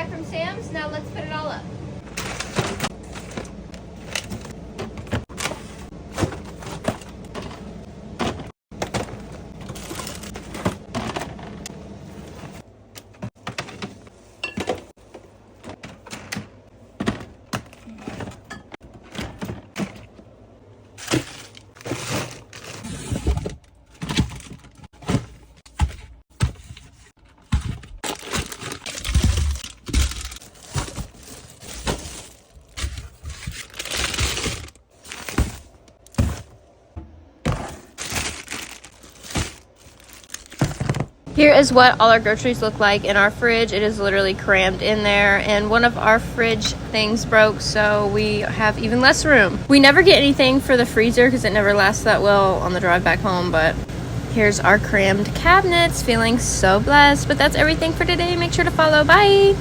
back from Sam's. Now let's put it all up. Here is what all our groceries look like in our fridge. It is literally crammed in there, and one of our fridge things broke, so we have even less room. We never get anything for the freezer because it never lasts that well on the drive back home, but here's our crammed cabinets. Feeling so blessed. But that's everything for today. Make sure to follow. Bye!